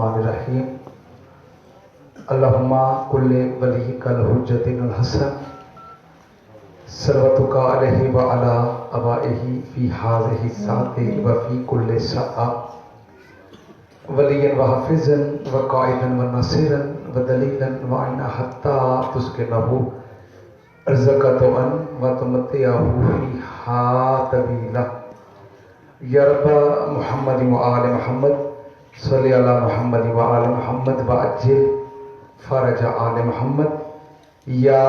الرحمن الرحیم اللہم کل ولیک الحجۃ الحسن صلواتک علیہ وعلی آبائہ فی ھذہ الساعۃ وفی کل ساعۃ ولیا وحافظا وقائدا وناصرا ودلیلا وعینا حتی تسکنہ ارزق طوعا وتمتعہ فیہا طویلا یا رب محمد وآل محمد صلی علی محمد وآل محمد وعجل فرج آل محمد یا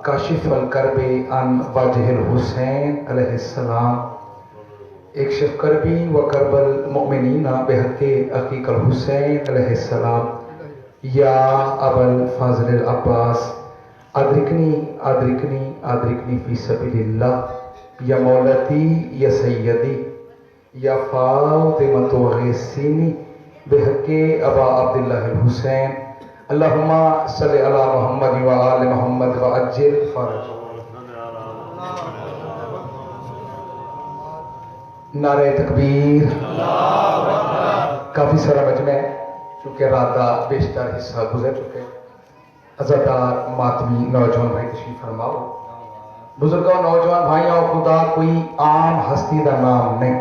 کاشف الکرب عن وجہ الحسین علیہ السلام اکشف کربی و کرب المؤمنین بحق عقیق الحسین علیہ السلام یا ابا الفضل العباس ادرکنی ادرکنی ادرکنی فی سبیل اللہ یا مولتی یا سیدی یا فاطمۃ غیثینی بحق ابا عبداللہ الحسین اللہم صلی علی محمد وآل محمد وعجل فرج نعرہ تکبیر کافی سارا مجمع ہے چونکہ رات کا بیشتر حصہ گزر چکے عزادار ماتمی نوجوان بھائی تشریف فرماؤ بزرگوں نوجوان بھائیوں خدا کوئی عام ہستی کا نام نہیں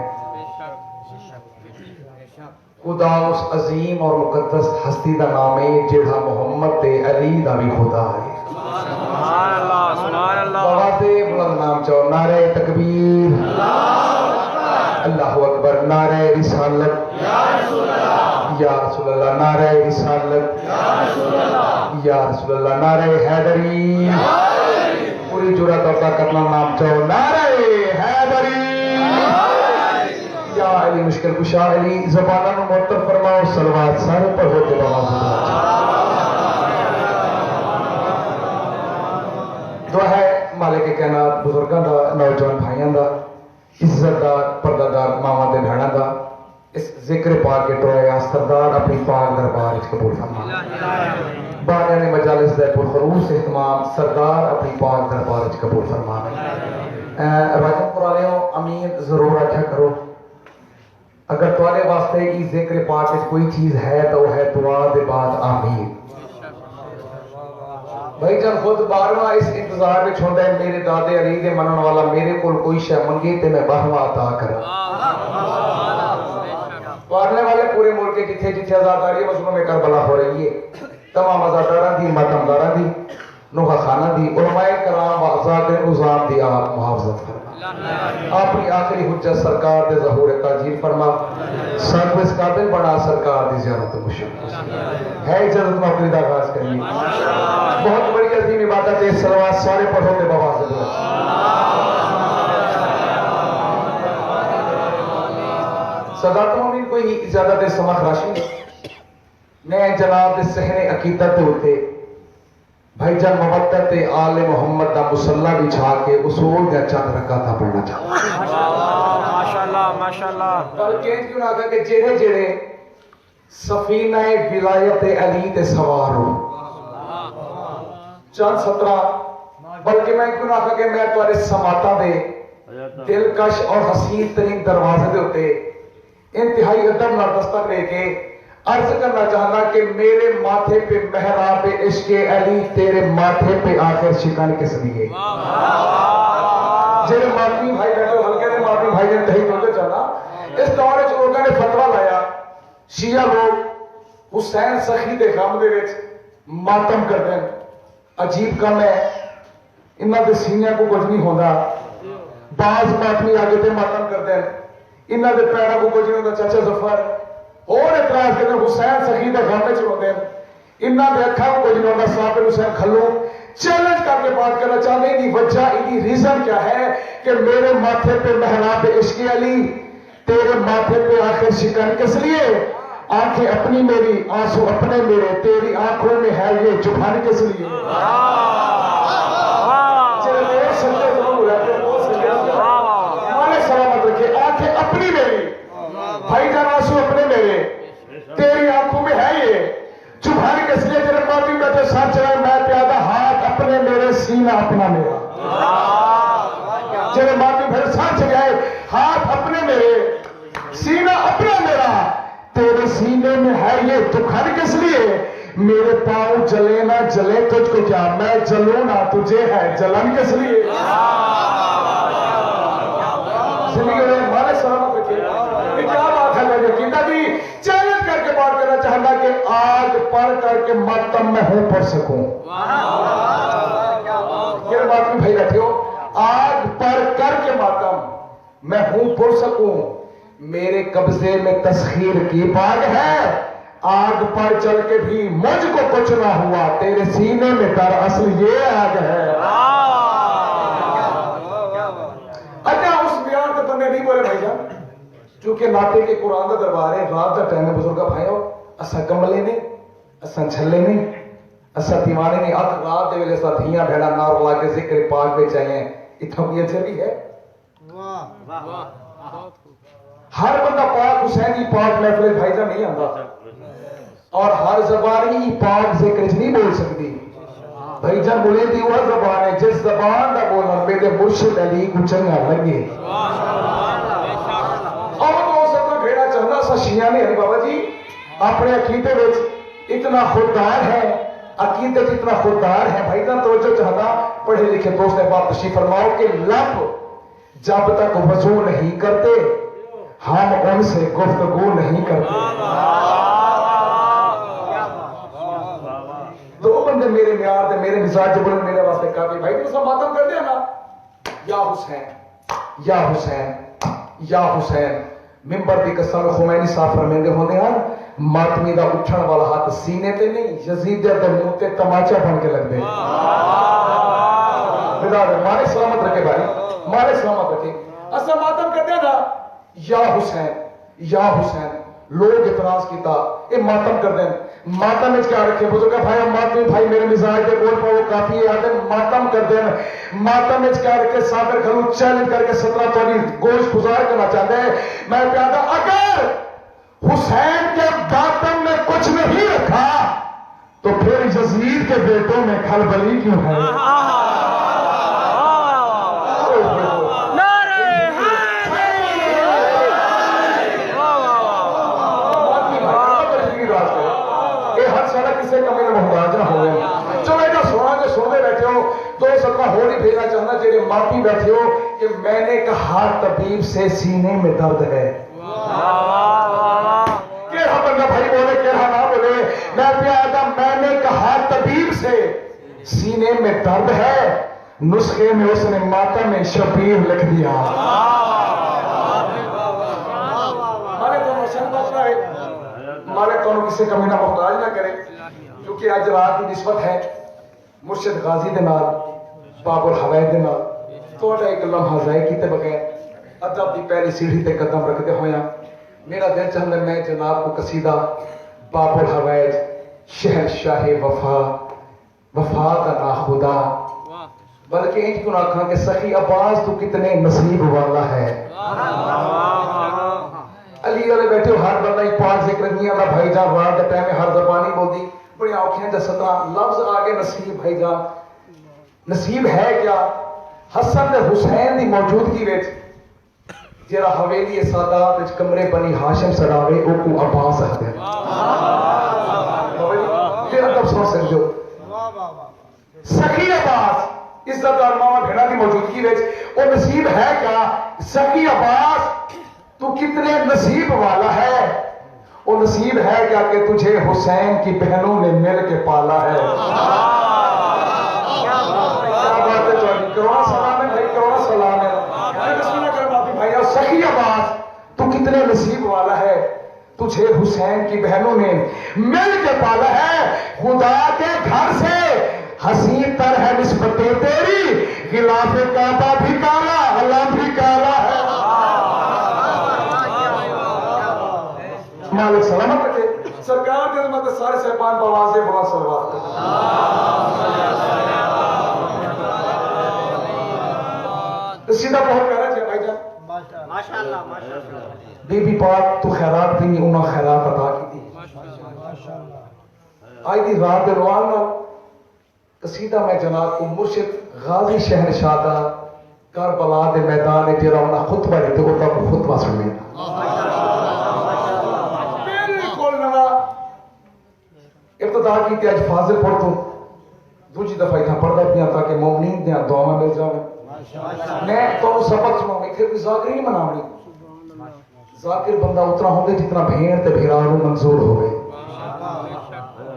خدا اس عظیم اور مقدس ہستی دا نام ہے جڑا محمد تے علی دا بھی خدا ہے سبحان اللہ سبحان اللہ بہت بلند نام چاہو نعرہ تکبیر اللہ اکبر نعرہ رسالت یا رسول اللہ یا رسول اللہ نعرہ رسالت یا رسول اللہ یا رسول اللہ نعرہ حیدری پوری جرات اور طاقت نام چاہو نعرہ حیدری یا علی مشکل کشا علی زبانہ نو معطر فرماؤ صلوات سارے پر ہوتے بابا دعا ہے مالک کائنات بزرگاں دا نوجوان بھائیاں دا عزت دار پردہ دار ماما دے بھیڑاں دا اس ذکر پاک کے ٹوئے سردار اپنی پاک دربار وچ قبول فرما بانیان مجالس دے پرخروش اہتمام سردار اپنی پاک دربار وچ قبول فرما راجن پرالیوں امین ضرور رکھا کرو اگر تمہارے واسطے کی ذکر پاک کوئی چیز ہے تو وہ ہے دعا دے بعد آمین بھائی جان خود بارواں اس انتظار میں چھوڑا ہے میرے دادے علی دے منن والا میرے کول کوئی شے منگے تے میں بارواں عطا کرا پڑھنے والے پورے ملک کے جتھے جتھے آزاداری مظلوم میں کربلا ہو رہی ہے تمام آزاداراں دی ماتمداراں دی نوحہ خانہ دی علماء کرام و آزاد نظام دی آپ محافظت فرما اپنی آخری حجت سرکار دے ظہور تاجیل فرما سب اس قابل بنا سرکار دی زیارت مشکل ہے اجازت میں اپنی آغاز کریں بہت بڑی عظیم عبادت ہے صلوات سارے پڑھو کے بابا سے صدات مومن کوئی اجازت سماخ راشی میں جناب صحن عقیدت ہوتے بھائی جان مبتت آل محمد دا مسلح بچھا کے اصول دا چند رکعتاں پڑھنا چاہتا ماشاءاللہ ماشاءاللہ بلکہ کیوں نہ کہ جڑے جڑے سفینہ ولایت علی تے سوار ہو چند 17 بلکہ میں کیوں نہ کہ میں تمہارے سماعتاں دے دلکش اور حسین ترین دروازے دے ہوتے انتہائی ادب نال دستک لے کے عرض کرنا چاہنا کہ میرے ماتھے پہ محراب عشق علی تیرے ماتھے پہ آخر شکن کس لیے جنہے ماتمی بھائی بیٹھو ہلکے نے ماتمی بھائی نے تحیق ہوتے چاہنا اس دورے جو لوگوں نے فتوہ لایا شیعہ لوگ حسین سخی دے غم دے وچ ماتم کر دیں عجیب کم ہے انہاں دے سینیاں کو کچھ نہیں ہوندہ بعض ماتمی آگے تے ماتم کر دیں انہاں دے پیرا کو کچھ نہیں ہوندہ چاچا ظفر اور اعتراض کرتے ہیں حسین سخی دے غم وچ ہوندے انہاں دے اکھاں کو کچھ نہیں ہوندہ صاحب حسین کھلو چیلنج کر کے بات کرنا چاہتے ہیں کہ وجہ انہی ریزن کیا ہے کہ میرے ماتھے پہ محراب عشق علی تیرے ماتھے پہ آخر شکن کس لیے آنکھیں اپنی میری آنسو اپنے میرے تیری آنکھوں میں ہے یہ چبھن کس لیے چلے میرے سنجے ضرور ہو رہتے ہیں بہت سنجے مانے سلامت رکھے آنکھیں اپنی میری بھائی جان آنسو اپنے میرے تیری آنکھوں میں ہے یہ چبھن کس لیے جنہیں ماتی بیٹھے ساتھ چلائے میں پیادہ ہاتھ اپنے میرے سینہ اپنا میرا جنہیں ماتی بیٹھے ساتھ چلائے ہاتھ اپنے میرے سینہ اپنا میرا تیرے سینے میں تجھے ہے یہ دکھن کس لیے؟ میرے پاؤں جلے نہ جلے تجھ کو کیا، میں جلوں نہ تجھے ہے جلن کس لیے؟ زندگی میں ہمارے سلامت رکھے، یہ کیا بات ہے؟ میں یقین بھی چیلنج کر کے بات کرنا چاہتا کہ آگ پر کر کے ماتم میں ہوں پڑھ سکوں۔ یہ بات میں بھائی بیٹھے ہو، آگ پر کر کے ماتم میں ہوں پڑھ سکوں، میرے قبضے میں تسخیر کی باغ ہے، آگ پر چل کے بھی مجھ کو کچھ نہ ہوا، تیرے سینے میں دراصل یہ آگ ہے۔ اچھا اس بیان کے بندے نہیں بولے بھائی جان، چونکہ ناطے کے قرآن کا دربار ہے، رات کا ٹائم ہے بزرگا بھائیو، اسا کملے نہیں، اسا چھلے نہیں، اسا دیوانے نہیں، اک رات دے ویلے اسا دھیاں بھیڑا نار لا کے ذکر پاک میں چاہیے، اتنا بھی اچھا بھی ہے۔ ہر بندہ پاک حسین کی پاک محفل بھائی جان نہیں آتا، اور ہر زبان ہی پاک ذکر نہیں بول سکتی۔ بھائی جان بولے دی وہ زبان ہے جس زبان دا بولنا میرے مرشد علی کو چنگا لگے۔ اور تو سب کا بھیڑا چاہنا سا شیعہ نے علی بابا جی اپنے عقیدے وچ اتنا خوددار ہے، عقیدے اتنا خوددار ہے، بھائی جان توجہ چاہتا پڑھے لکھے دوست احباب تشریف فرماؤ کہ لب جب تک وضو نہیں کرتے ہم ان سے گفتگو نہیں کرتے۔ دو بندے میرے معیار دے میرے مزاج بولن میرے واسطے کافی، بھائی تو سب ماتم کر دیا نا، یا حسین یا حسین یا حسین۔ ممبر دی قسم خمینی صاحب فرمیندے ہوندے ہیں ماتمی دا اٹھن والا ہاتھ سینے تے نہیں یزید دے منہ تے تماچا بن کے لگ دے۔ خدا دے مارے سلامت رکھے بھائی، مارے سلامت رکھے۔ اسا ماتم کر دیا نا، یا حسین یا حسین۔ لوگ اعتراض کیتا اے ماتم کر دیں، ماتم میں کیا رکھے بزرگا بھائی، ماتمی بھائی میرے مزاج دے بول پاؤ کافی ہے، آدھے ماتم کر دیں، ماتم میں کیا رکھے؟ صابر کھلو چیلنج کر کے 17 تولی گوشت گزار کرنا چاہتے ہیں۔ میں پیادا اگر حسین کے ماتم میں کچھ نہیں رکھا تو پھر یزید کے بیٹوں میں کھلبلی کیوں ہے؟ ہو نہیں بھیجنا چاہنا جیسے ماپی بیٹھے ہو کہ میں نے کہا طبیب سے سینے میں درد ہے۔ کہا بندہ بھائی بولے کہا نہ بولے، میں پیادا میں نے کہا طبیب سے سینے میں درد ہے، نسخے میں اس نے ماتم میں شبیر لکھ دیا۔ ہمارے کونوں کسی کمی نہ محتاج نہ کرے، کیونکہ آج رات کی نسبت ہے مرشد غازی دے نال باب الحوائد دے نال تھوڑا ایک لمحہ ضائع کیتے بغیر ادب دی پہلی سیڑھی تے قدم رکھتے ہویا میرا دل چاہتا ہے میں جناب کو قصیدہ باب الحوائد شہنشاہ وفا وفا کا نا خدا بلکہ انج کو نہ کہ سخی عباس تو کتنے نصیب والا ہے۔ علی والے بیٹھے ہو ہر بندہ ایک پاک ذکر نہیں اللہ بھائی جان رات دا ٹائم میں ہر زبانی بول دی بڑی آنکھیں جا 17 لفظ آگے نصیب بھائی جان نصیب ہے کیا؟ حسن دے حسین دی موجودگی وچ جڑا حویلی سادات وچ کمرے بنی ہاشم سڑاوے او کو عباس آکھدے ہیں۔ پھر ادب سن سکتے ہو سخی عباس عزت دار ماما بھیڑا دی موجودگی وچ او نصیب ہے کیا؟ سخی عباس تو کتنے نصیب والا ہے، وہ نصیب ہے کیا کہ تجھے حسین کی بہنوں نے مل کے پالا ہے۔ کیا بات ہے جوانی کرونا سلام ہے بھائی، کرونا سلام ہے بھائی۔ سخی عباس تو کتنے نصیب والا ہے، تجھے حسین کی بہنوں نے مل کے پالا ہے۔ خدا کے گھر سے حسین تر ہے نسبت تیری، غلاف کعبہ بھی کالا علم بھی کالا ہے۔ مالک سلامت رکھے سرکار کے عظمت سارے صاحبان بوازے بہت سلوات سیدھا بہت پیارا جی بھائی جان ماشاءاللہ بی بی پاک تو خیرات بھی انہاں خیرات عطا کی تھی۔ آئی دی رات دے روان نال قصیدہ میں جناب کو مرشد غازی شہر شاہدہ کربلا دے میدان جڑا انہاں خطبہ دیتے ہوتا کو خطبہ سننے ابتدا کی اج فاضل پور تو دوجی دفعہ اتنا پڑھتا پیا تاکہ مومنین دیا دعا مل جائے میں تو سبق سناؤں اتنے کوئی ذاکر نہیں مناونی ذاکر بندہ اتنا ہوندے جتنا بھیڑ تے بھیرا نوں منظور ہوئے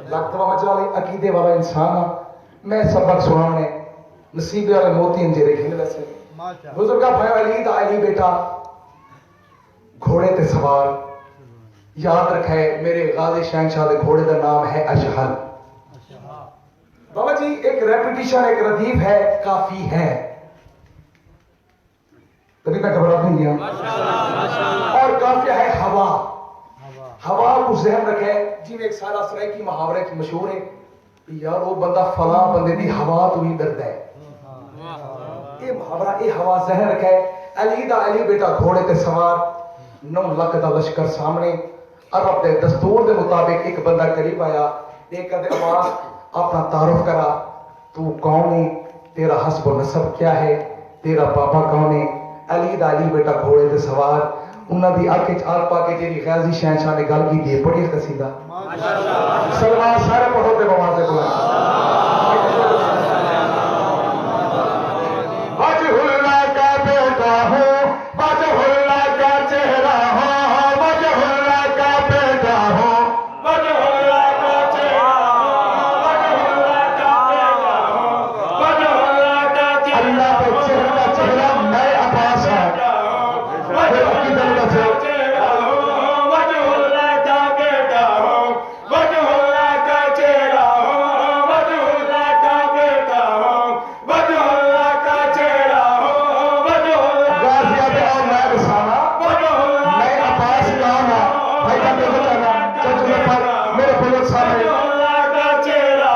لگتا مچا لے عقیدے والا انسان ہاں میں سبق سنانے نصیبے والے موتی انجیرے کھیل ویسے بزرگا بھائی علی دا علی بیٹا گھوڑے تے سوار یاد رکھے میرے غازی شہنشاہ دے گھوڑے دا نام ہے اشہل بابا جی ایک ریپیٹیشن ایک ردیف ہے کافی ہے تبھی تک گھبراہٹ نہیں گیا اور کافی ہے ہوا ہوا کو ذہن رکھے جی میں ایک سارا سرائکی محاورے کی مشہور ہے یار وہ بندہ فلاں بندے دی ہوا تو ہی درد ہے یہ محاورہ یہ ہوا ذہن رکھے علی دا علی بیٹا گھوڑے تے سوار 9 لاکھ دا لشکر سامنے عرب دے دستور دے مطابق ایک بندہ قریب آیا ایک کدے آواز اپنا تعارف کرا تو کون ہے تیرا حسب و نسب کیا ہے تیرا بابا کون ہے علی دا علی بیٹا گھوڑے تے سوار انہاں دی اکھ وچ آر پا کے جیڑی غازی شہنشاہ نے گل کی دی بڑی قصیدہ سلمان سارے پڑھو تے بواز دے بولا وجہ اللہ کا بیٹا ہوں وجہ اللہ کا چہرہ ہوں وجہ اللہ کا بیٹا ہوں وجہ اللہ کا چہرہ وجہ اللہ کا بیٹا ہوں وجہ اللہ کا چہرہ اللہ کے چہرے کا چہرہ میں عباس ہے وجہ اللہ کا چہرہ وجہ اللہ کا بیٹا ہوں وجہ اللہ کا چہرہ وجہ اللہ کا بیٹا ہوں وجہ اللہ کا چہرہ وجہ اللہ غازی ابے اور میں رسالہ وجہ اللہ میں عباس کام ہے بھائی کا دیکھو جانا چچو پر میرے بزرگ سامنے اللہ کا چہرہ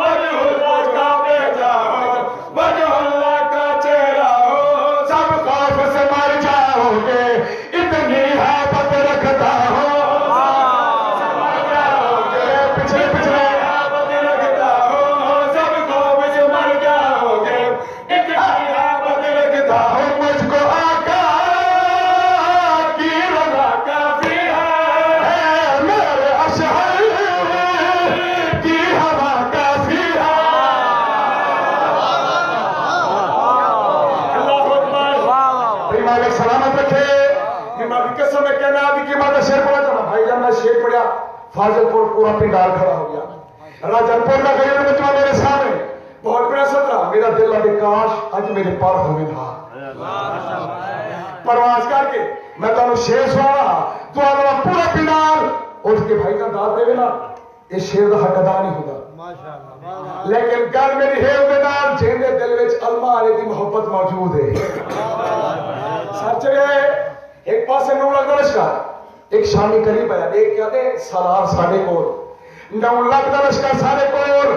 وجہ اللہ کا بیٹا وجہ اللہ کا چہرہ سب خوف سے مر جاؤ گے اتنی محبت رکھتا ہوں مر جاؤ گے پچھلے پچھلے محبت رکھتا ہوں سب خوف سے مر جاؤ گے اتنی محبت رکھتا ہوں مجھ کو آقا کی رضا کافی ہے میرے اشہر کی ہوا کافی ہے اللہ اکبر مالک سلامت رکھے امام کی قسم ہے کہنا آدھی کی ماں کا شیر پڑا جانا بھائی جب میں شیر پڑیا فاضل پور پورا پنڈال کھڑا ہو گیا راجن پور کا گئی بچوں میرے سامنے بہت بڑا صدرہ میرا دل لگے کاش آج میرے پار ہوئے تھا پرواز کر کے میں تمہیں شیر سنا تو آگا پورا پنڈال اٹھ کے بھائی کا داد دے نا یہ شیر دا حق ادا نہیں ہوتا لیکن گل میری ہے دے نال جیندے دل وچ علماء علی دی محبت موجود ہے سچ ہے ایک پاسے نو لگ لشکر ایک شامی قریب آیا ایک کیا دے سالار ساڑے کول 9 لاکھ دا لشکر ساڑے کول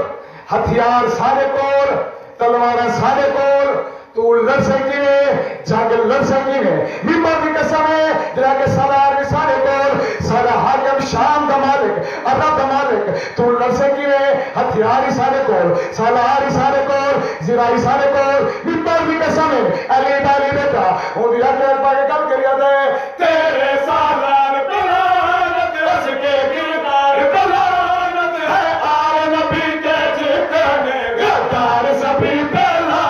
ہتھیار ساڑے کول تلوار ساڑے کول تو لڑ سکتی ہے جنگ لڑ سکتی ہے ممبر کی قسم ہے جنہاں کے سالار بھی ساڑے کول سارا حاکم شام دا مالک عرب دا مالک تو لڑ سکتی ہے ہتھیار ہی ساڑے کول سالار ہی ساڑے کول زرائی ساڑے کول ممبر کی قسم ہے علی علی بیٹا وہ بھی اکبر پاکے کم کریا دے تیرے سالار بلانت اس کے کردار بلانت ہے آل نبی کے جتنے غدار سبھی پہلا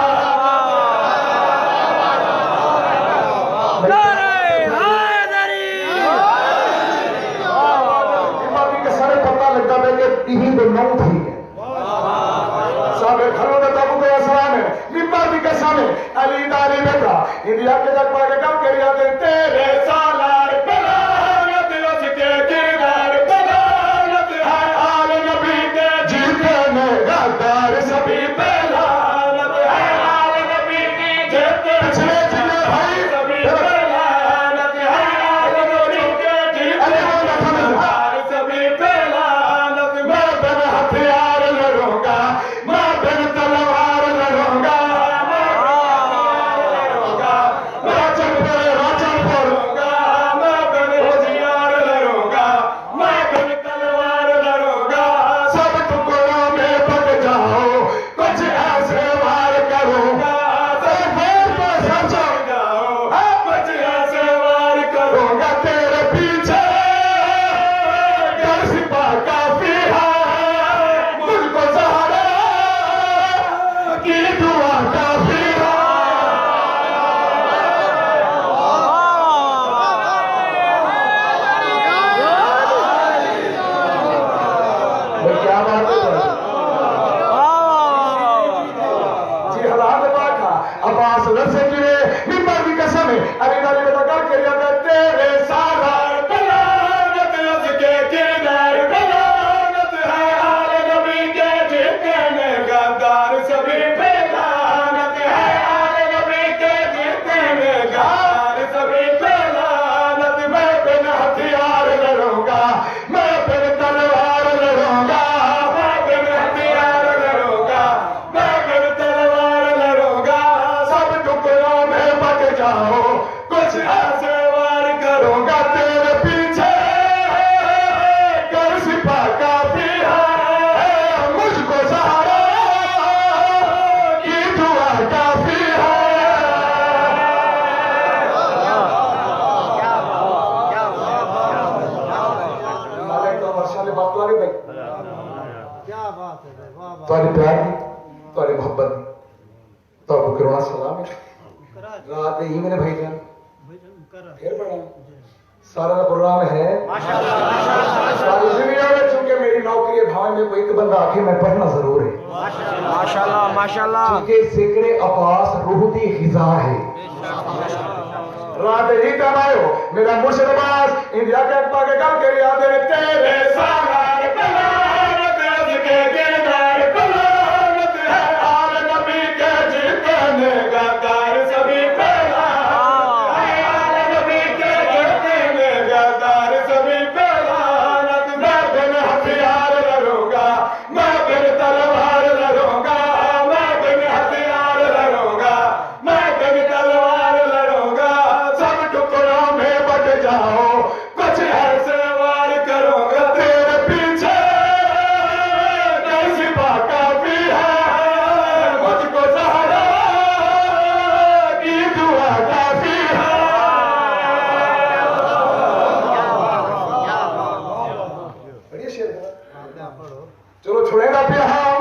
یہی تو نو تھی ہے صاحب گھروں میں تابو کے اسلام ہے ممبر بھی قسم ہے علی داری بیٹا انڈیا کے جگ پا کے کم کریا دے تیرے سالار بلانت اس کے کردار بلانت ہے آل نبی کے جتنے غدار سبھی بلانت ہے آل نبی کی جتنے پچھلے جنے بھائی سبھی بلانت ہے آل نبی کے جتنے غدار سبھی بلانت میں بن ہتھیار لڑوں گا میں بن تلوار لڑوں گا میں راجن پور فرشاں نے بات لاری بھائی کیا بات ہے واہ واہ تاری پیار دی تاری محبت دی تو ابو کرونا سلام ہے رات ہی میرے بھائی جان پھر پڑھا سارا پروگرام ہے ساری دنیا میں چونکہ میری نوکری ہے بھائی میں کوئی ایک بندہ آکے میں پڑھنا ضرور ہے ماشاءاللہ ماشاءاللہ چونکہ ذکر عباس روح دی غذا ہے رات ہی تم آئے ہو میرا مرشد عباس انڈیا کے اکبا کے گل کے یاد ہے تیرے سالار کلامت از کے گردار کلامت ہے آل نبی کے جتنے کا دار سبھی پہلا آل نبی کے جتنے کا دار سبھی پہلا میں بن ہتھیار لڑوں گا میں بن تلوار لڑوں گا میں بن ہتھیار لڑوں گا میں بن تلوار لڑوں گا سب ٹکڑوں میں بٹ جاؤ کچھ ایسے وار کروں گا تیرے پیچھے کیسی بات کافی ہے مجھ کو سہارا کی دعا کافی ہے بڑی شیر ہے چلو چھوڑے گا پھر ہاں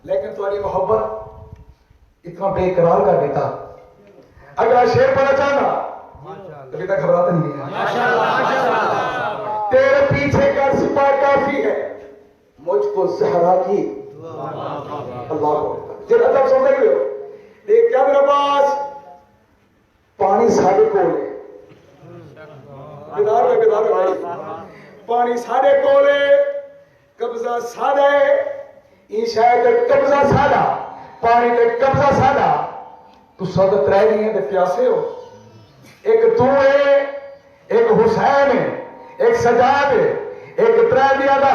لیکن تمہاری محبت اتنا بے قرار کا دیتا اگر شیر پڑھنا چاہنا ابھی تک گھبراتا نہیں ہے تیرے پیچھے کا سپاہ کافی ہے مجھ کو زہرا کی اللہ کو جب ادب سمجھ گئے ہو دیکھ کیا میرے پاس پانی ساڑھے کولے بیدار میں بھائی پانی ساڑھے کولے قبضہ سادہ ہے این شاید قبضہ سادہ پانی تے قبضہ سادہ تو صدت رہ رہی ہیں دے پیاسے ہو ایک تو ہے ایک حسین ہے ایک سجاد ہے ایک ترہ دیا دا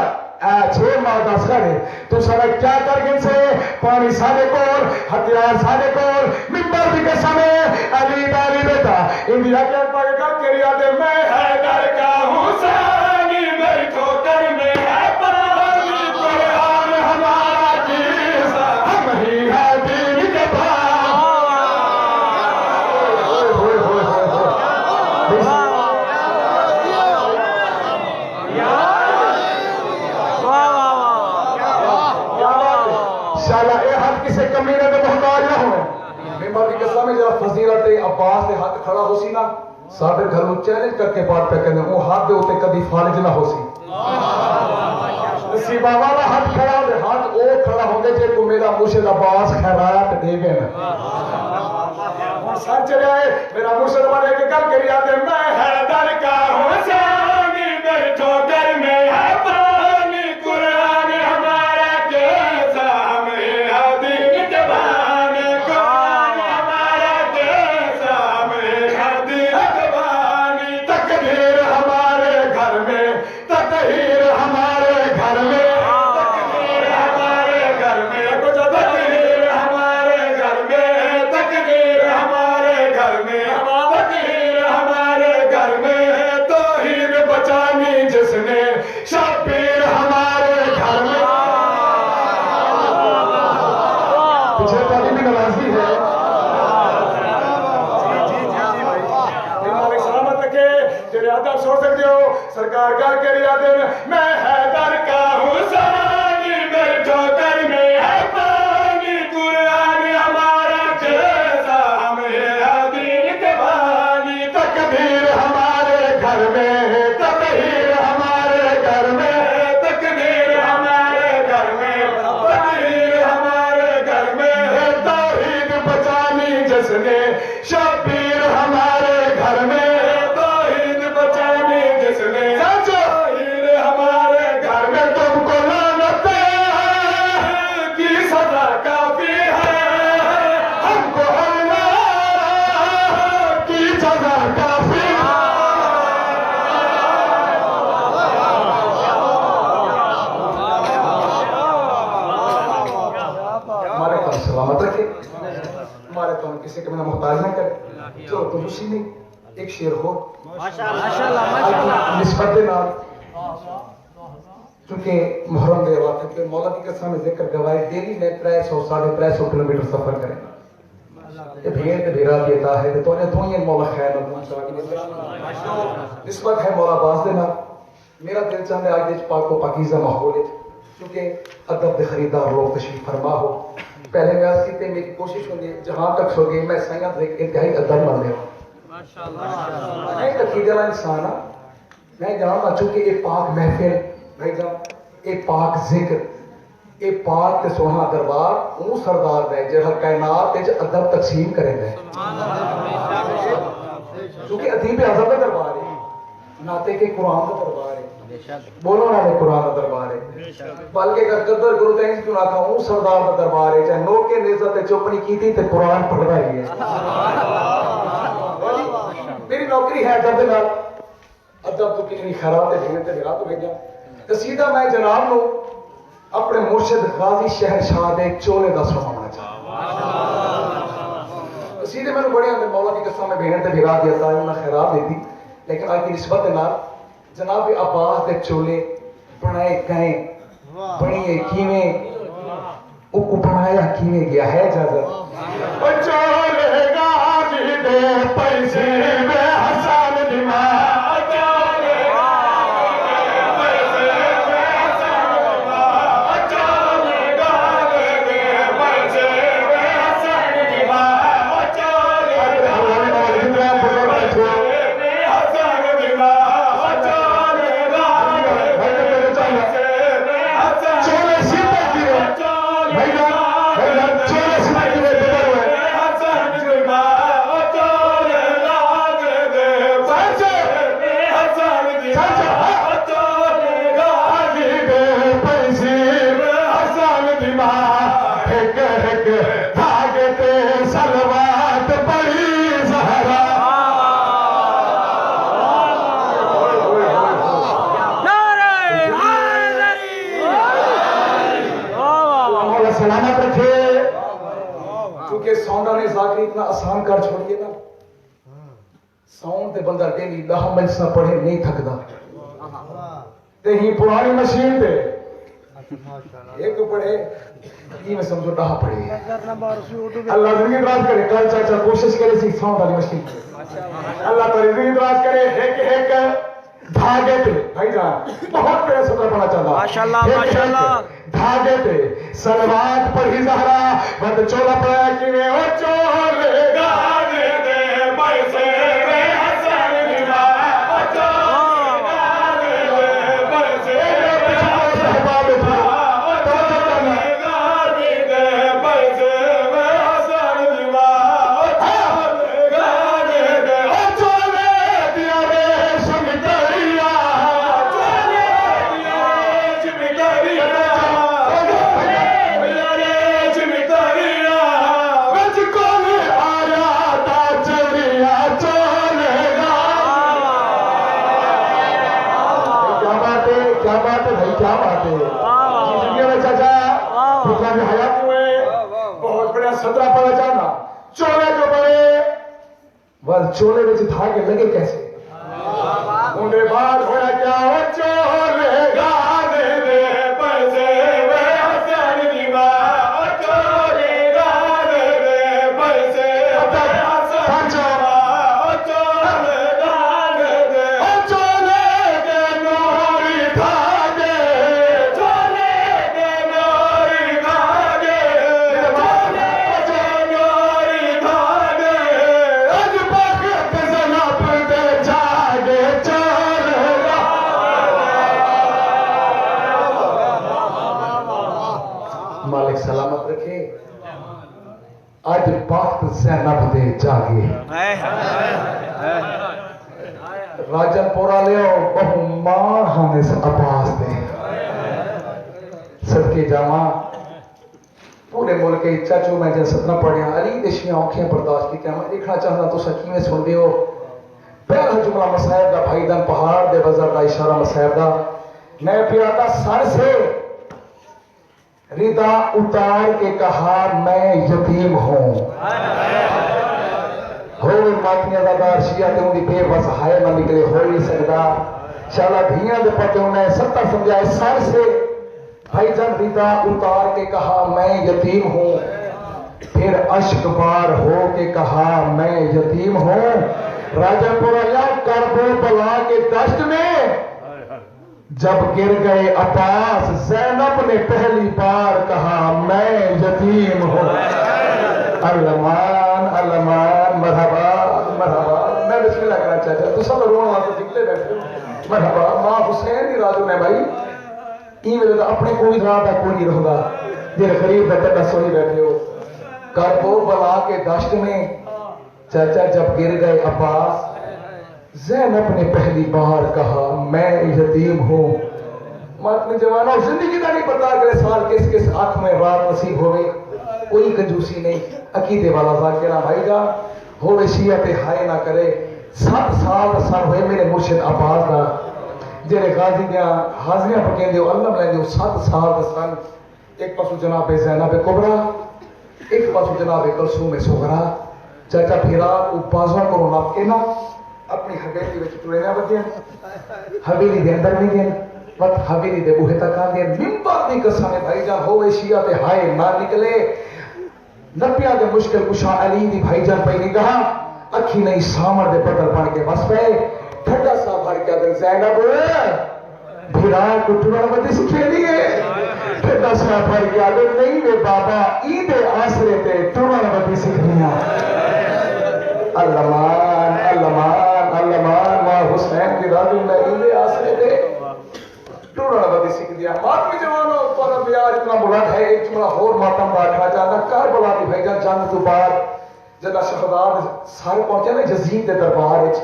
چھے ماہ دس کرے تو سارا کیا کر گن سے پانی سارے کول ہتھیار سارے کول ممبر بھی قسم ہے علی داری بیٹا انڈیا کے پاک کر کے یادے میں حیدر کا حسینی میری ٹھوکر میں ہے پانی قرآن ہمارا چیزا ہم ہی ہے دین کے پاس شالا اے حد کسے کمینے میں محتاج نہ ہوئے ممبر کی قسم ہے جب فضیلت عباس دے ہاتھ کھڑا ہو سی نا ساڑھے گھر میں چیلنج کر کے بات پہ کہنے وہ ہاتھ دے ہوتے کبھی فالج نہ ہو سی نصیبہ والا ہاتھ کھڑا ہو دے ہاتھ او کھڑا ہو دے جے کو میرا مرشد عباس خیرات دے گئے اور سر چلے آئے میرا مرشد والے کے گل کے یاد ہے میں حیدر کا حسینی میری ٹھوکر میں ہے پانی قرآن ہمارا کیسا ہمیں حدین کے بانے قرآن ہمارا کیسا ہمیں حدین کے بانے تقدیر ہمارے گھر میں تطہیر ہمارے گھر میں تقدیر ہمارے گھر میں کچھ تقدیر ہمارے گھر میں تقدیر ہمارے گھر میں تقدیر ہمارے گھر میں توحید بچانی جس نے شبیر ہمارے گھر میں پیچھے پانی بھی نوازی ہے مالک سلامت رکھے تیرے ادب چھوڑ سکتے ہو سرکار کر کے یادے میں حیدر کا حسینی میری ٹھوکر میں ہے پانی قرآن ہمارا جیسا ہمیں حدین کے بانی تقدیر ہمارے گھر میں تطہیر ہمارے گھر میں تقدیر ہمارے گھر میں تطہیر ہمارے گھر میں توحید بچانی جس نے شبیر ہمارے گھر میں توحید بچانی جس نے توحید ہمارے گھر میں تم کو لعنت کی سزا کافی ہے ہم کو اللہ کی سزا کافی ہے ہمارے کام سلامت رکھے ہمارے کام کسی کے میں محتاج نہ کرے جو تو اسی میں ایک شیر ہو نسبت دے نال چونکہ محرم دے وقت پہ مولا کی قسم میں ذکر گواہی ڈیلی میں 300 350 کلومیٹر سفر کریں یہ بھیڑ تے بھیڑا دیتا ہے تو نے تو یہ مولا خیر نہ پہنچا نسبت ہے مولا باز دے نال میرا دل چاہتا ہے آج پاک و پاکیزہ ماحول ہے کیونکہ ادب کے خریدار لوگ تشریف فرما ہو. پہلے میں عرض کی میری کوشش ہوگی جہاں تک سو گئی میں سائنس ایک انتہائی ادب بن گیا. میں ایک عقیدے والا انسان ہوں. میں جانتا چونکہ یہ پاک محفل بھائی جان یہ پاک ذکر یہ پاک تے سوہنا دربار وہ سردار ہے جہاں کائنات ادب تقسیم کرے گئے کیونکہ ادیب اعظم کا دربار ہے ناطے کے قرآن کا دربار ہے بولو والے قرآن کا دربار ہے بلکہ قدر گرو تین کیوں نہ کہوں سردار کا دربار ہے چاہے نو کے نعزت چپنی کی تھی تے قرآن پڑھ رہی ہے. میری نوکری ہے ادب نال ادب تو کتنی خراب تے جنت تے لگا تو بھیجا قصیدہ میں جناب نو اپنے مرشد غازی شہر شاہ دے چولے دا سنانا چاہتا. قصیدے میں بڑے اندر مولا کی قسم میں بہن تے بھگا دیا تھا انہوں نے خیرات دی تھی لیکن آج کی نسبت نال جناب عباس دے چولے بنائے گئے بنیے کیویں او کو بنایا کیویں گیا ہے اجازت چولے غازی دے پیسے بے حسن دماغ سلامت رکھے کیونکہ ساؤنڈ نے ذاکر اتنا آسان کر چھوڑیے نا ساؤنڈ تے بندہ ڈیلی لاہ مجلس نہ پڑھے نہیں تھکدا تے ہی پرانی مشین تے ایک پڑھے یہ میں سمجھو ڈاہ پڑھے اللہ زندگی دراز کرے کل چاچا کوشش کرے سی ساؤنڈ والی مشین اللہ تعالی زندگی دراز کرے ایک دھاگے پہ بھائی جان بہت بڑا سطر پڑھنا چاہتا ماشاءاللہ ماشاءاللہ دھاگے پہ سلوات پڑھی زہرا بد چولا پڑھایا کہ میں او چولے گانے دے پیسے بے حسن دماغ او چولے گانے دے پیسے بے حسن دماغ او چولے گانے دے پیسے بے حسن دماغ او چولے گانے دے او چولے دیا ریشم دریا چولے دیا ریشم دریا چولے میں دھاگے لگے کیسے انہیں بعد ہویا کیا ہو چولے گانے دے پیسے بے حسن دماغ چولے گانے دے پیسے بے حسن دماغ چولے گانے دے چولے کے نوری دھاگے چولے کے نوری دھاگے چولے کے نوری دھاگے مالک سلامت رکھے آج وقت زینب دے جاگے راجن پورا لے بہو ماں ہانس عباس دے صدقے جامع پورے ملک کے چاچو میں جن ستنا پڑھیا علی دشیاں آنکھیں برداشت کی میں دیکھنا چاہنا تو سکیمیں سن دیو پہلا جملہ مسائب دا بھائی دن پہاڑ دے بزر دا اشارہ مسائب دا میں پیادا سر سے ردا اتار کے کہا میں یتیم ہوں ہوئی ماتنیاں دادار شیعہ تے ہوئی بے بس ہائے نہ نکلے ہوئی سجدہ شالا دھیاں دے پتے انہیں ستہ سمجھائے سر سے بھائی جان ردا اتار کے کہا میں یتیم ہوں پھر عشق بار ہو کے کہا میں یتیم ہوں راجہ پورا یا کربو بلا کے دشت میں جب گر گئے عباس زینب نے پہلی بار کہا میں یتیم ہوں. علمان علمان مرحبا مرحبا. میں بسم اللہ کرنا چاہتا ہوں. تو سب رونا وہاں سے دکھتے بیٹھے مرحبا. ماں حسین دی راجو نے بھائی این ویلے اپنے کوئی راہ دا کوئی نہیں رہا جی غریب بیٹھے کا سوئی بیٹھے ہو. کربو بلا کے دشت میں چاچا جب گر گئے عباس زینب نے پہلی بار کہا میں یتیم ہوں. ماتمی جوانوں زندگی کا نہیں پتا اگلے سال کس کس آنکھ میں رات نصیب ہوئے. کوئی کنجوسی نہیں. عقیدے والا ذاکرہ بھائی جان ہوئے شیعہ تے ہائے نہ کرے. 7 سال سر ہوئے میرے مرشد عباس دا جڑے غازی دیاں حاضریاں پکیں دیو علم لیں دیو 7 سال سن. ایک پاسو جناب زینب کبرا ایک پاسو جناب کلثوم صغرا. چاچا پھیرا کو بازواں کو ناپ کے نا اپنی حویلی وچ ٹرے نہ ودین حویلی دے اندر نہیں دین وقت حویلی دے بوہے تک آ دین منبر دی قسم بھائی جان ہوئے شیعہ تے ہائے نہ نکلے. نبیہ دے مشکل کشا علی دی بھائی جان پہ نگاہ اکھی نہیں سامر دے بدل پڑ کے بس پہ ٹھڈا سا بھر کے دل زینب بھیرا کو ٹرن ودی سکھے دیے. ٹھڈا سا بھر کے دل نہیں وے بابا عید آسرے تے ٹرن ودی سکھیاں. علمان علمان علمان ماں حسین کی راجو میں عید آسرے تے ٹرن ودی سکھ دیا. ماتمی جوانوں پر بیار اتنا بلند ہے. ایک جملہ اور ماتم باٹھا جانا کربلا دی بھائی جان جنگ تو بعد جدا شہداد سارے پہنچے نا یزید دے دربار وچ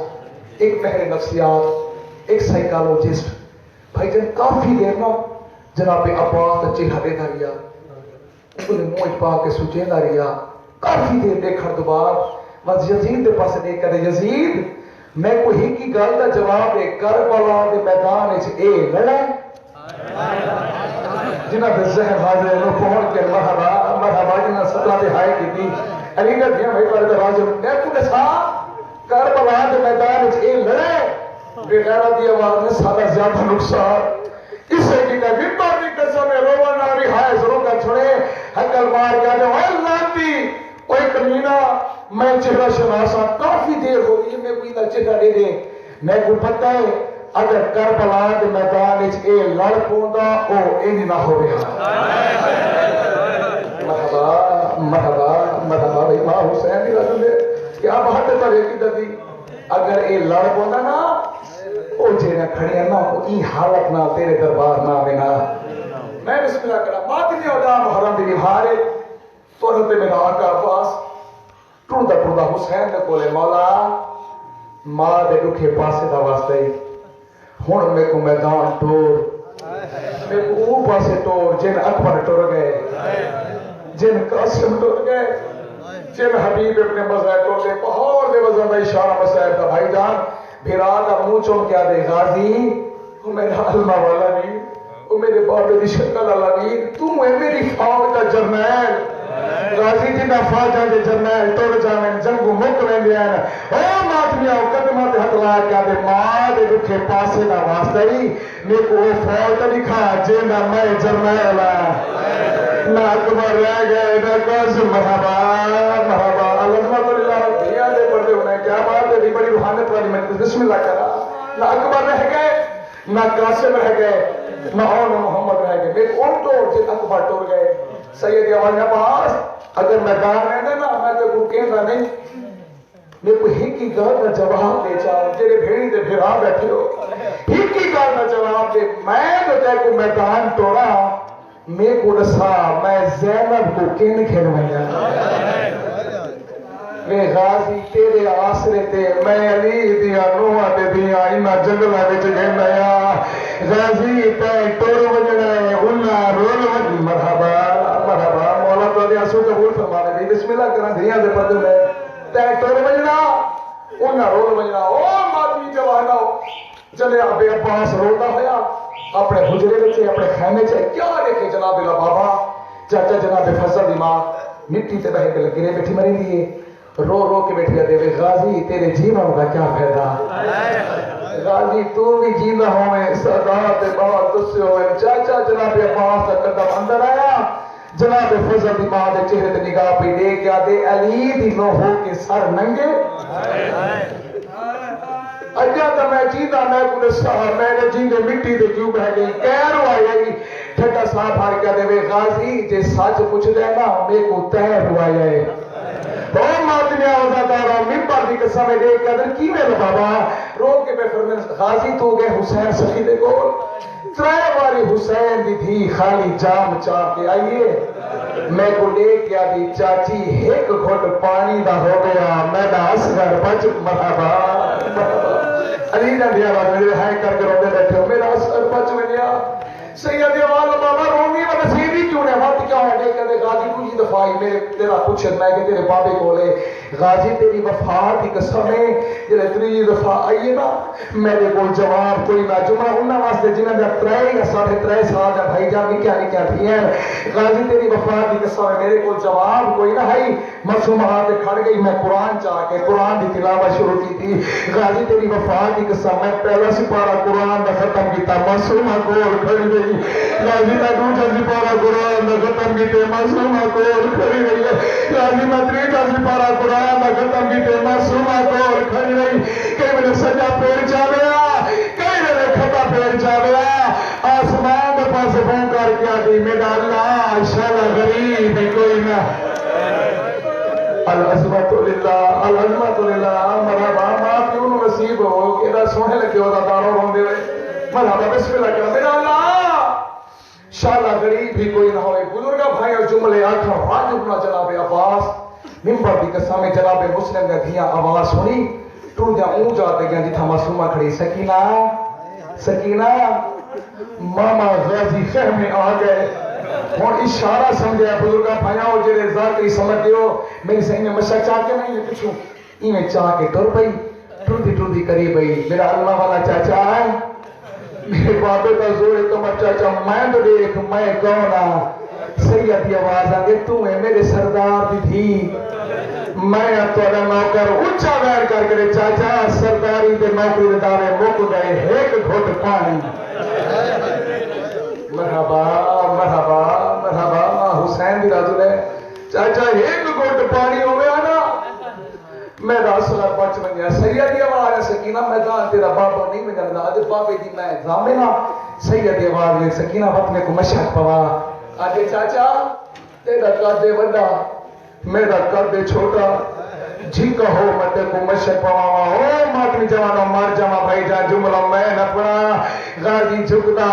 ایک ماہر نفسیات ایک سائیکالوجسٹ بھائی جان کافی دیر نا جناب عباس کا چہرہ دیکھا رہیا انہیں منہ پا کے سوچیندا رہیا. کافی دیر دیکھن تو بعد بس یزید دے پاس دیکھ کر یزید میں کوئی کی گل دا جواب دے کربلا دے میدان وچ اے لڑا جنہاں دے ذہن حاضر نو پہنچ کے مرحبا مرحبا جنہاں صدا دے ہائے کی علی نے دیا بھائی پر راجو میں کو دسا کربلا دے میدان وچ اے لڑے بغیر دی آواز نے سارا زیادہ نقصان اس سے کی منبر دی قسم ہے رونا نہ بھی ہائے ضرور کا چھوڑے حقل مار کے آنے اے لانتی اوے کمینہ میں چہرہ شناسا کافی دیر ہو گئی میں کوئی نہ چہرہ دے دے. میں کو پتہ ہے اگر کربلا دے میدان وچ اے لڑ پوندا او انج نہ ہوے. مرحبا مرحبا مرحبا بھائی ماں حسین دی رضا دے کیا بات ہے تیرے کی ددی اگر اے لڑ پوندا نا او جیڑا کھڑیا نا او ای حالت نہ تیرے دربار نہ آوے نا. میں بسم اللہ کرا ماتمی اولا محرم دی نبھارے تورت میرا آقا عباس ٹردا ٹردا حسین دے کولے مولا ماں دے دکھے پاسے دا واسطے ہن میں کو میدان ٹور میں کو او پاسے ٹور جن اکبر ٹر گئے جن قاسم ٹر گئے جن حبیب ابن مزہ ٹولے پہاڑ دے وزن میں اشارہ مسائب دا بھائی جان بھیرا دا منہ چون کیا دے غازی وہ میرا علمہ والا نہیں وہ میرے بابے دی شکل والا نہیں تو ہے میری فوج دا جرنیل غازی جنہ فاجہ دے جرنیل ٹر جاویں جنگو مک لیندے ہیں. او ماتمیاں قدماں تے ہتھ لا کے دے ماں دے دکھے پاسے دا واسطے ہی میں کو فوج تے لکھا جنہ میں جرنیل نہ اکبر رہ گئے نہ قاسم مرحبا مرحبا الحمد للہ دنیا دے پردے ہونے کیا بات ہے بڑی روحانیت والی میں بسم اللہ کرا. نہ اکبر رہ گئے نہ قاسم رہ گئے نہ اور محمد رہ گئے. میں ان تو جن اکبر ٹر گئے سید عوام عباس اگر میدان رہنے نا میں تو کوئی کہنا نہیں میں کوئی ہی کی گل کا جواب دے چاہوں جیرے بھیڑی دے بھیڑا بیٹھے ہو ہی کی گل کا جواب دے. میں تو تے کو میدان ٹوڑا میں کو رسا میں زینب کو کین کھلوایا میں غازی تیرے آسرے تے میں علی دیا نوہ دے دیا انہا جنگلہ وچ گھنیا غازی تے ٹور وجنا ہے انہا رول وجنا. مرحبا مرحبا مولا تو دیا سو قبول فرمانے دی بسم اللہ کرنا دنیا دے پردے میں تے ٹور وجنا انہا رول وجنا. او ماتمی جوانا چلے ابے عباس روتا ہویا اپنے حجرے بچے اپنے خیمے چاہے کیا دیکھے جناب اللہ بابا چاچا جناب فضل دی ماں مٹی تے بہے کے لگے بیٹھی مری دیئے رو رو کے بیٹھیا دے غازی تیرے جیون کا کیا فائدہ غازی تو بھی جینا ہوئے سادات بہت تسے ہوئے. چاچا جناب عباس کا قدم اندر آیا جناب فضل دی ماں دے چہرے تے نگاہ پہ دے کیا دے علی دی نو ہو کے سر ننگے اجا تو میں جیتا میں کو دسا میں نے جیندے مٹی دے کیوں بہ گئی کہر آئی ٹھڈا صاحب ہار کے دے غازی جے سچ پوچھ دے نا میرے کو تہر ہوا ہے او ماتمیا وزادارا ممبر دی قسم دے قدر کی میں بابا رو کے میں فرمایا غازی تو گئے حسین سخی دے کول ترے باری حسین دی تھی خالی جام چاہ کے آئیے میں کو لے کیا دی چاچی ایک گھٹ پانی دا ہو گیا میں دا اصغر بچ مرحبا علی جان دیا بات میرے ہائے کر کے رونے بیٹھے ہو میرا اصغر بچ میں دیا سید والا بابا رونی میں نصیبی کیوں ہے وقت کیا ہے کہتے غازی کو یہ دفاعی میرے تیرا پوچھت میں کہ تیرے بابے کو لے غازی تیری وفا دی قسم ہے جلے تیری دفاع آئیے نا میرے کو جواب کوئی نہ جمعہ انہا واسطے جنہاں جب 3 یا 3.5 سال جب بھائی جان بھی کیا تھی ہیں غازی تیری وفا دی قسم ہے میرے کو جواب کوئی نہ ہے معصوم ہاتھ کھڑ گئی میں قرآن چاہ کے قرآن دی تلاوت شروع کی تھی غازی تیری وفا دی قسم میں پہلا سپارہ قرآن دا ختم کیتا معصوم کول کھڑی گئی غازی میں دوجا سپارہ قرآن دا ختم کیتے معصوم کول کھڑی گئی غازی میں تریجا سپارہ قرآن دا ختم کیتے معصوم کول کھڑی گئی کہ میرے سجا پیر چاہیا کئی میرے کھتا پیر چاہیا آسمان دے پاس فون کر کے دی میرا اللہ شالا غریب کوئی نہ العظمت للہ العظمت للہ مرحبا ماں کیوں نصیب ہو کہ دا سونے لگے ہو دا دارو روندے ہوئے مرحبا بسم اللہ کیا میرا اللہ شالا غریب بھی کوئی نہ ہوئے بزرگا بھائی اور جملے آکھا راجب نہ جناب عباس ممبر دی قسم جناب مسلم نے دیا آواز سنی ٹوٹ جا اون جاتے گیا جتھا معصومہ کھڑی سکینہ سکینہ ماما غازی خیر میں آ گئے اور اشارہ سمجھے بزرگا بھائیاں جنہیں ذاکری سمجھ دیو میری صحیح میں مشک چاہ کے نہیں پوچھوں میں چاہ کے ٹر پئی ٹردی قریب آئی میرا علمہ والا چاچا ہے میرے بابے کا زور ہے تمہا چاچا میں تو دیکھ میں کون سیدی آواز آگے تو ہے میرے سردار بھی تھی میں اب تو نوکر اچھا ویر کر کے چاچا سرداری دے نوکری دارے موک گئے ایک گھٹ پانی مرحبا مرحبا مرحبا حسین دی راجل ہے چاچا ایک گھٹ پانی ہوئے آنا میں راسلہ پچ بنیا سیدی آواز ہے سکینہ میدان تیرا بابا نہیں میں جانتا آدھے بابے دی میں زامنہ سیدی آواز ہے سکینہ وقت میں کو مشہد پوا آدھے چاچا تیرا قدے وڈا میرا قدے چھوٹا جی کہو مدے کو مشہد پوا او ماتمی جوانوں مار جمع بھائی جان جملہ میں نہ پڑا غازی جھکدا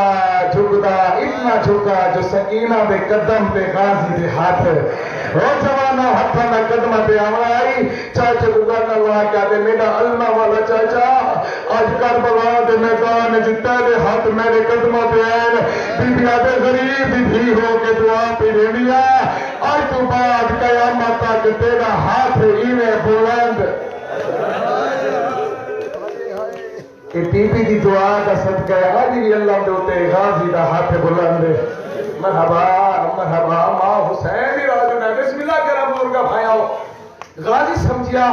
جھکدا اتنا جھکا جو سکینہ دے قدم پہ غازی دے ہاتھ او جوانہ ہتھا نہ قدمہ پہ آئی چاچے کو گرنا اللہ کیا دے میرا علمہ والا چاچا آج کربلا دے میدان جتا دے ہاتھ میرے قدمہ پہ آئے بی بی آدھے غریب بھی ہو کے دعا پہ رہنیا آج تو بعد قیامت تک تیرا ہاتھ ایویں بلند کہ بی بی دی دعا کا صدقہ ہے آج بھی اللہ دوتے غازی دا ہاتھ بلند مرحبا مرحبا ماں حسین بھی راجو نے بسم اللہ کرم بزرگا بھائیاں غازی سمجھیا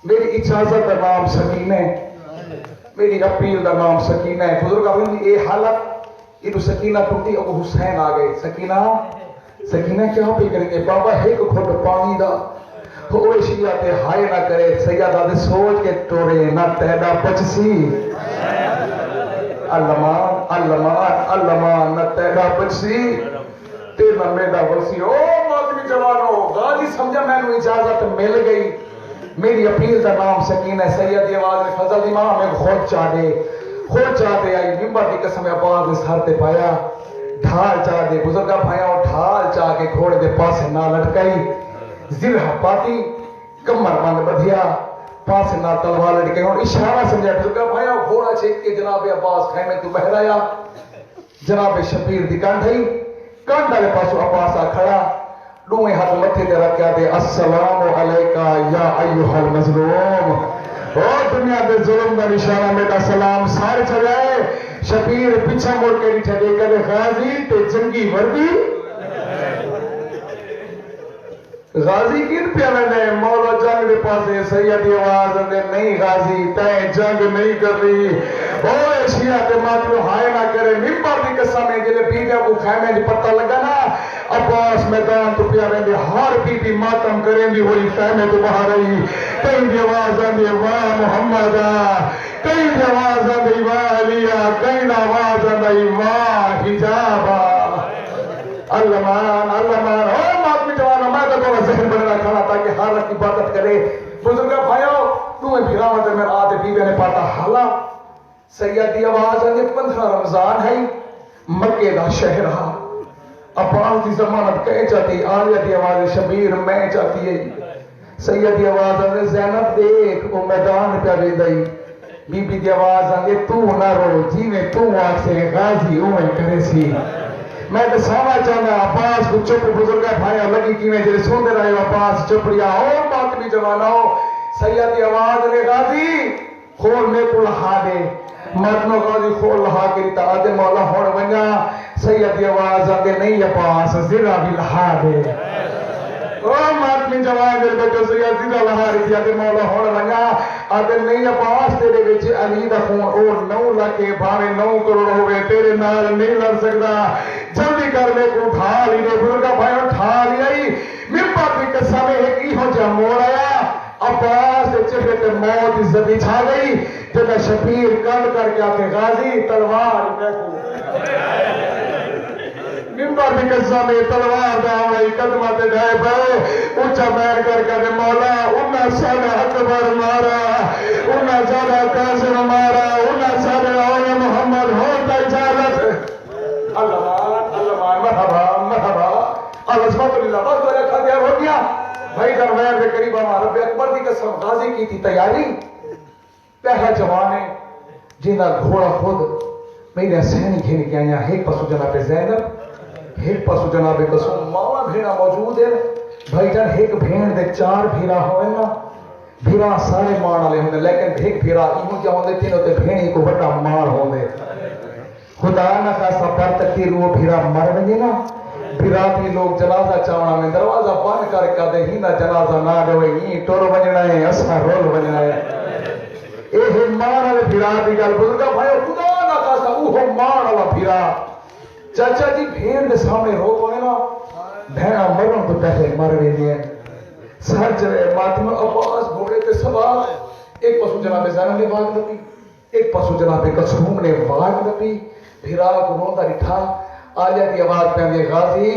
میری اجازت دا نام سکینہ میری اپیل دا نام سکینہ ہے بزرگا بھائیاں اے حالت یہ تو سکینہ ٹوٹی ابو حسین آگئے سکینہ کیا پہ کریں گے بابا ایک گھٹ پانی دا ہوئے شیعہ تے ہائے نہ کرے سیدہ دے سوچ کے ٹوڑے نہ تیدا بچسی علمان نہ تیدا بچسی تینا میدا بچسی او ماتمی جوانو غازی سمجھا میں نے اجازت مل گئی میری اپیل دا نام سکینہ سیدی آواز میں فضل امام میں خود چاہ دے آئی ممبر کی قسم عباد اس ہر تے پایا ڈھال چاہ دے بزرگا بھائیاں ڈھال چاہ کے گھوڑے دے پاسے نہ لٹکائی زرہ پاتی کمر بند بدھیا پاسے نہ تلوار لٹکائی اور اشارہ سمجھا بزرگا بھائیاں گھوڑا چھیک کے جناب عباس خیمے تو بہرایا جناب شبیر دی کانڈھائی کانڈھا دے پاسو عباس آ کھڑا دوئے ہاتھ متھے دے رکھیا دے السلام علیکہ یا ایوہ المظلوم اور دنیا دے ظلم دا نشانہ میرا سلام سارے چلائے شبیر پیچھا موڑ کے نہیں ٹھڑے کرے غازی تے جنگی وردی غازی کن پیانے نے مولا جنگ دے پاسے سیدی آواز دے نہیں غازی تے جنگ نہیں کر رہی اوہ شیعہ تے ماتلو ہائے نہ کرے ممبر دی قسم ہے جلے بیجا کو خیمے جی پتہ لگا نا عباس میدان تو پیا رہے ہر بی بی ماتم کریں دی ہوئی خیمے تو باہر رہی کئی دی آواز آندی واہ محمد کئی دی آواز آندی واہ علیہ کئی دی آواز آندی واہ حجابا اللہ مان او ماتمی جوانا میں تو تھوڑا ذہن بننا کھانا تاکہ ہر رکھ عبادت کرے بزرگا بھائیو تمہیں بھیرا مدر میں آتے بیوے نے پاتا حالا سیدی آواز آندی 15 رمضان ہے مکہ دا شہر ہا عباس دی زمانت کہے چاہتی آلیہ دی آواز شبیر میں چاہتی ہے سیدی آواز آندے زینب دیکھ وہ میدان پہ بھی دئی بی بی دی آواز آندے تو نہ رو جی میں تو آگ سے غازی اوہ کرے سی میں تو سامنا چاہتا عباس کو چپ بزرگا بھائی لگی کی میں جلے سوندے رہے عباس چپ ریا ہو بات بھی جوانا ہو سیدی آواز نے غازی خول میں کو لہا دے مردنوں غازی خول لہا کے لیتا آدھے مولا ہوڑ ونیا سیدی آواز آدھے نہیں عباس زرہ بھی لہا دے او مردمی جوان دل بچو سیدی زرہ لہا رہی تھی آدھے مولا ہوڑ ونیا آدھے نہیں عباس تیرے بچے علی دا خون او 9 لکھے بھارے 9 کروڑ ہوئے تیرے نال نہیں لڑ سکتا جلدی کر لے کو اٹھا لی دے بزرگا بھائی اٹھا لی آئی ممبر بھی قصہ میں ایک ہی ہو جا موڑ آیا عباس سے چہرے تے موت زبی چھا گئی جگہ شبیر کل کر کے آتے غازی تلوار بیکو ممبر بھی قصہ میں تلوار داوئی قدمہ تے جائے بھائی اچھا میر کر کے مولا انہا سادہ اکبر مارا انہا سادہ قاسم مارا انہا سادہ اور محمد ہوتا اجازت اللہ مرحبا الحمدللہ بس تو رکھا دیا ہو گیا بھائی درویر کے قریب ہمارا رب اکبر دی قسم غازی کی تھی تیاری پہلا جوان ہے جنہ گھوڑا خود میرے سینی گھن کے آیا ایک پسو جناب زینب ایک پسو جناب قسم ماما بھیڑا موجود ہے بھائی جان ایک بھیڑ دے 4 بھیڑا ہوئے نا بھیڑا سارے مارنا لے ہوندے لیکن ایک بھیڑا ایمو کیا ہوندے تینوں تے بھیڑی کو بڑا مار ہوندے خدا نہ خاصا پر تکیر وہ بھیڑا مر بنگے نا بھیراتی لوگ جنازہ چاونا میں دروازہ بند کر کے دے ہی نہ جنازہ نہ روئے ہی ٹور بننا ہے اسا رول بننا ہے اے مان والے بھیراتی گل بزرگا بھائی خدا نہ خاصا وہ مان والا بھیرا چاچا جی بھیڑ دے سامنے رو ہوئے نا بھیڑا مرن تو پہلے مر رہے ہیں سر چلے ماتم عباس گھوڑے تے سوار ایک پسو جناب زینب نے باغ نپی ایک پسو جناب قصوم نے باغ نپی بھیرا کو روندہ رٹھا آلیہ کی آواز پہ آنگے غازی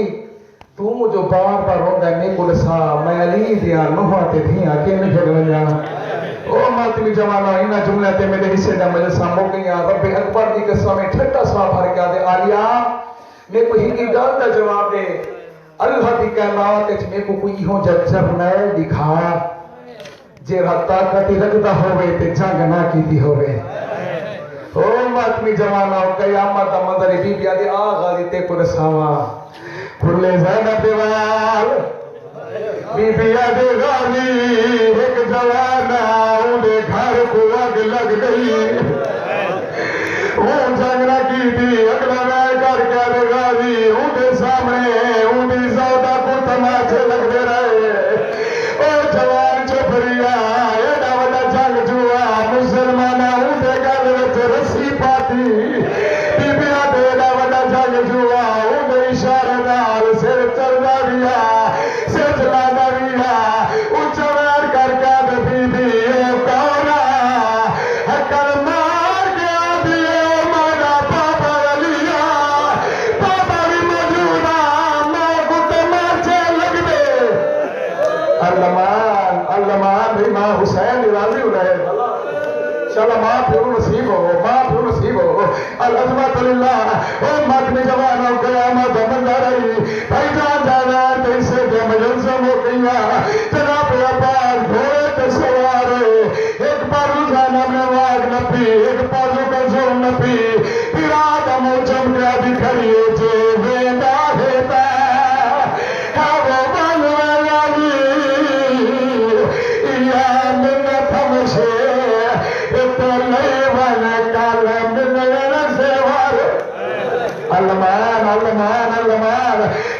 تو جو بار بار روندہ ہے میں کو لسا میں علی دیا نوہاتے دھیاں کے میں پھر لنیا او ماتمی جوانا انہا جملہ تے میرے حصے دا مجلسہ موقعیاں رب اکبر دی قصہ میں ٹھٹا سوا بھر کیا دے آلیہ میں کو ہی کی گال دا جواب دے اللہ دی کائنات اچھ میں کو کوئی ہوں جب نئے دکھا جے رکھتا کتی رکھتا ہوئے تے جنگ نہ کی دی ہوئے او ماتمی جوانا قیامت منظر بی بی آدھے آغا دیتے کو رساوا کھلے زینب دیوال بی بی آدھے غازی ایک جوانا انہیں گھر کو اگ لگ گئی وہ جنگ نہ کی تھی اگلا میں کر کے آدھے غازی انہیں سامنے انہیں زودہ کو تماچے لگ دے رہے او جوان چپریا ایڈا وڈا جنگ جوا مسلمانہ انہیں گل رسی پاتی بی بی آدھے وڈا جنگ جوا انہیں اشارہ دار سر چلنا دیا سر چلانا دیا اچھا ویر کر کے آدھے بی بی کونا حکر مار کے آدھے مانا پاپا علیہ پاپا بھی موجودہ میں گھتے مارچے لگ دے اللہ بھی ماں حسین راضی ہو رہے چلو ماں پھر نصیب ہو العظمت للہ او ماتمی جوانوں قیامت منظر رہی بھائی جان جانا تیسے کے مجلسم ہو گیا جناب عباس گھوڑے تے سوار ایک بارو جانب نے واگ نپی ایک بازو کا زون نپی پھر آدم و چمکا بھی کھڑی جے ویندہ ہیتا ہے وہ بانوے والی یا منت ہمشے علمان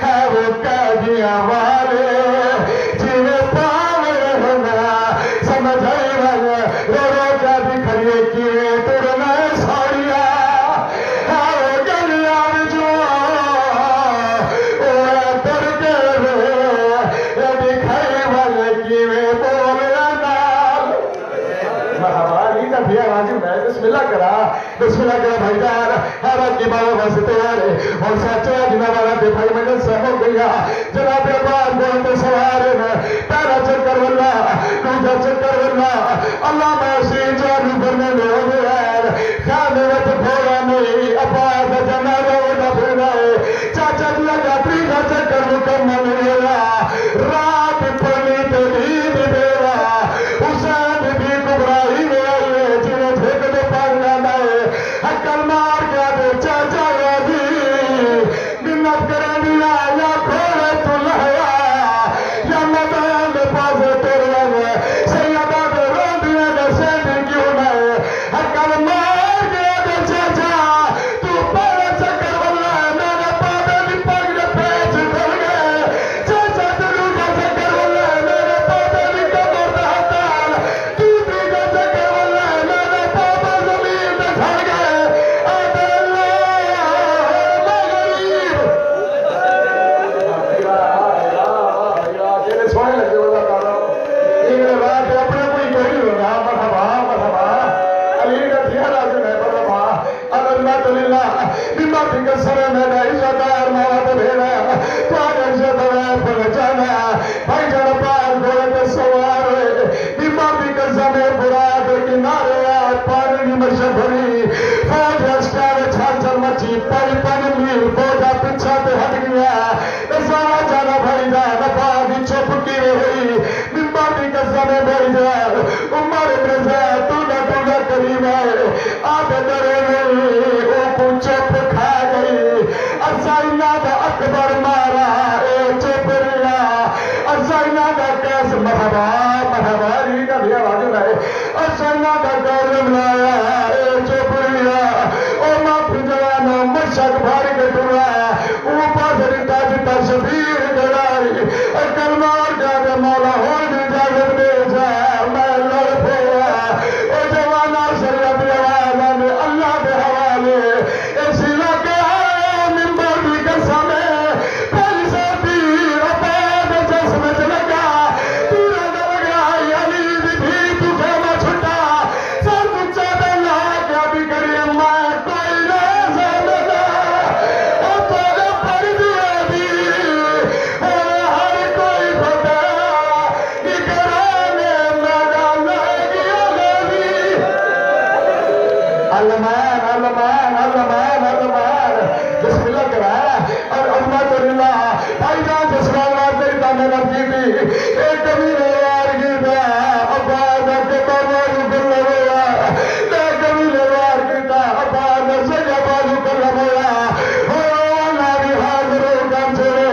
ہے وہ قیدیاں والے جنہیں پاوے ہونا سمجھ آئی والا رو رو جا بھی کھڑیے کیے ترنا ساڑیا ہے وہ گلیاں جو اللہ کرا بھائی جان ہر کی بابا بس تیار ہے اور سچا جناب والا دے بھائی مجھے سب ہو گیا جناب عباس بولتے سوار ہے پہلا چکر واللہ دوسرا چکر واللہ اللہ میں اسی جانو کرنے میں ہو گیا خانے وقت بھولا نہیں عباس جناب ہونا پھر ہے چاچا دیا جاتری کا چکر مکمل ہوا رات پڑی تو نیند دیوا حسین بھی گمراہی میں آئیے جنہیں جھک دے پاک جانا ہے حکل مار کیا دے چاچا راضی منت کریں دیا یا کھوڑے تو لہیا یا مدان دے پاسے تیرے گئے سیدہ دے رو دیا دے سیدی کیوں نئے حکل مار کیا دے چاچا تو پہلے چکر واللہ ہے میرے پاپے بھی پاک دے پیچ کھل گئے چاچا تلو کا چکر واللہ ہے میرے پاپے بھی کمر دے ہتال دوسری کا چکر واللہ ہے میرے پاپے زمین دے کھل گئے آدھے اللہ مغریب سونے لگے والا کر رہا ہوں یہ بات اپنے کوئی کوئی نہیں ہوگا مرحبا مرحبا علی کا دیا راجن ہے مرحبا الحمد للہ بما فکر سرے میں عزت ہے موت بھیڑا تو آج عزت ہے پر جانا بھائی جان پاس گھوڑے سوار ہوئے بما فکر سمے براد کنارے پانی کی مشہ بھری فوج اسٹار چھال چل مچی پانی میل بوجھا پچھا پہ ہٹ گیا سارا جانا بھائی جان پانی چپ کی رہی بما فکر سمے بھائی جان عمر ابن زید تو نہ کریم ہے آدھے درے نہیں او کو چپ کھا گئی ارسائنہ دا اکبر مارا اے چپ ریا ارسائنہ دا کیس مرحبا مرحبا ری کا دیا راجن ہے ارسائنہ دا گورم لایا اے چپ ریا او ماں پھجوانا مشک بھاری کے ٹورا او پاس ریتا جتا شبیر گرائی کلمار کیا دے مولا ہوئی بھی جاگت دے جا میں لڑ پھوڑا او جوانا شریعت آوازہ میں اللہ دے حوالے ایسی لگے آئے ممبر بھی قسم ہے پہلی ساتھی رباد جسم چلگا تیرا نلگا یعنی بھی تجھے میں چھٹا سر تجھے دلہ کیا بھی کری میں کوئی رازہ ملا او تاگا پر دیا دی ہر کوئی بھتا اکرانے میدان لگی آگی علمان علمان علمان علمان بسم اللہ کرا اور عظمت اللہ بھائی جان جس کا اللہ دیتا میں رکھی تھی ایک کبھی روار کی تھا عباد کے بابا کر لگا ایک کبھی روار کی تھا عباد سے عباد کر لگا ہو اللہ بھی حاضر ہو کام چھوڑے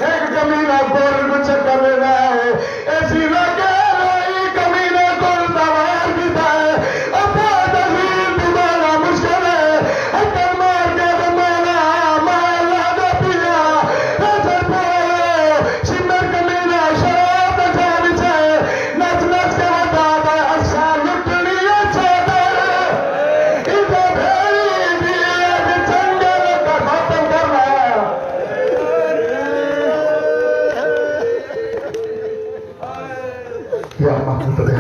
ایک کبیلہ کول کچھ کر لینا ہے ایسی لگے رہی کبیلہ کول سوار کی تھا عباد عظیم تمہارا مشکل ہے حکم مار کے دمانا مالا دا پیا حضر پورو شمر کمینا شراب دا جانی چھے نچ نچ کے بتا دا اچھا لٹنی اچھا در ادھا بھیری بھی ایک جنگل کا ختم کرنا یا محمد